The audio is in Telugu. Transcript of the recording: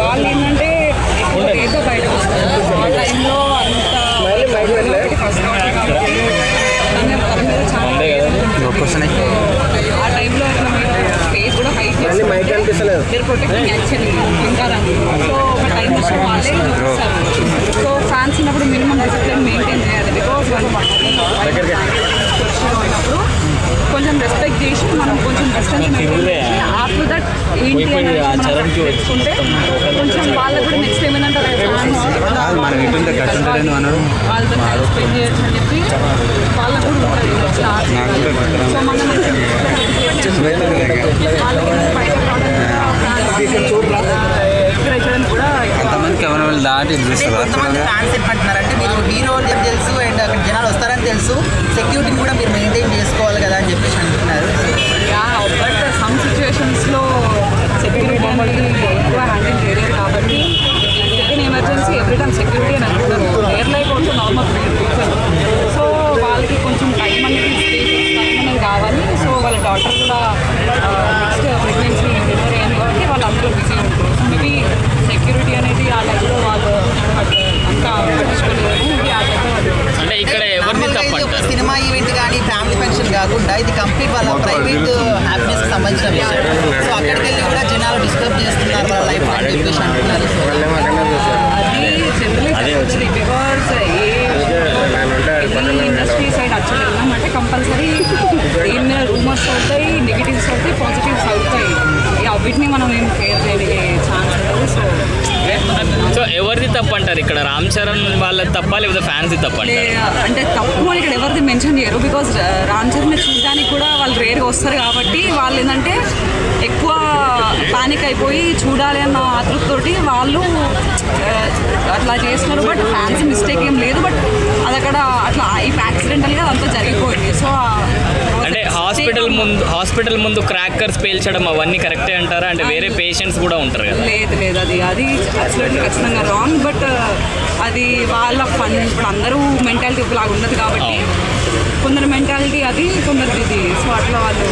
వాళ్ళు ఏంటంటే ఏదో బయటకు వస్తారు ఆ టైంలో అంత ఫస్ట్ ఆ టైంలో ఫేస్ కూడా హైట్ ప్రొటెక్టింగ్ యాక్చువల్లీ ఇంకా సో ఒక టైం వచ్చి వాళ్ళే చూపిస్తారు. సో ఫ్యాన్స్ ఉన్నప్పుడు మినిమం డిసిప్లిన్ మెయింటైన్ చేయాలి. బికాస్ ఉన్నప్పుడు కొంచెం రెస్పెక్ట్ చేసి మనం కొంచెం డిస్టెన్స్ మెయింటైన్ చేసి ఆఫ్టర్ దట్ ఏంటి అని తెలుసుకుంటే కొంచెం వాళ్ళకు కూడా నెక్స్ట్ టైం ఏంటంటే వాళ్ళతో టైం స్పెండ్ చేయొచ్చు అని చెప్పి వాళ్ళకు కూడా ఉంటుంది. సో మనం కొంతమంది ఫ్యాన్స్ ఏమంటున్నారంటే మీరు హీరో అని తెలుసు అండ్ అక్కడ జనాలు వస్తారని తెలుసు, సెక్యూరిటీని కూడా మీరు మెయింటైన్ చేసుకోవాలి కదా అని చెప్పేసి అంటున్నారు. బట్ సమ్ సిచ్యువేషన్స్లో సెక్యూరిటీ అనేది ఎక్కువ హ్యాండిల్ చేయలేదు కాబట్టి second emergency every time security అని అనుకుంటారు. Air life also normal people. So వాళ్ళకి కొంచెం టైం అనేది టైం అనేది కావాలి. సో వాళ్ళ డాక్టర్ కూడా నెక్స్ట్ ప్రెగ్నెన్సీ డెలివరీ అని కాబట్టి వాళ్ళు అందరూ బిజీ ఉంటారు. సో మేబీ సెక్యూరిటీ అనేది ఆ టైంలో వాళ్ళు అంతా పట్టించుకోలేదు. ఆ టైంలో అంటే ఇక్కడ సినిమా ఈవెంట్ కానీ ఫ్యామిలీ ఫంక్షన్ కాకుండా ఇది కంప్లీట్ వాళ్ళ ప్రైవేట్ హ్యాపీనెస్ కి సంబంధించిన విషయం. సో అక్కడికి వెళ్ళి కూడా జనాలు డిస్టర్బ్ చేస్తున్నారు వాళ్ళ లైఫ్ అని చెప్పేసి అంటున్నారు. అది generally because A industry side actually వెళ్ళామంటే కంపల్సరీ దేని మీద రూమర్స్ అవుతాయి, నెగిటివ్స్ అవుతాయి, పాజిటివ్స్ అవుతాయి. వీటిని మనం ఏం కేర్ చేయడానికి ఛాన్స్ ఉంటుంది. సో ఎవరిది తప్పు అంటారు ఇక్కడ? రామ్ చరణ్ వాళ్ళది తప్ప లేకపోతే ఫ్యాన్స్ది తప్ప అంటే తప్పు అని ఇక్కడ ఎవరిది మెన్షన్ చేయరు. బికాజ్ రామ్ చరణ్ చూడడానికి కూడా వాళ్ళు రేర్గా వస్తారు కాబట్టి వాళ్ళు ఏంటంటే ఎక్కువ పానిక్ అయిపోయి చూడాలి అన్న ఆతృతతోటి వాళ్ళు అట్లా చేస్తున్నారు. బట్ ఫ్యాన్స్ మిస్టేక్ ఏం లేదు. బట్ అది అక్కడ అట్లా యాక్సిడెంటల్గా అదంతా జరిగిపోయింది. సో అంటే హాస్పిటల్ ముందు క్రాకర్స్ పేల్చడం అవన్నీ కరెక్టే అంటారా? అంటే వేరే పేషెంట్స్ కూడా ఉంటారు కదా. లేదు అది అబ్సల్యూట్లీ ఖచ్చితంగా రాంగ్. బట్ అది వాళ్ళ ఫన్. ఇప్పుడు అందరూ మెంటాలిటీ ఒకలాగా ఉండదు కాబట్టి కొందరు మెంటాలిటీ అది, కొందరిది ఇది. సో అట్లా వాళ్ళు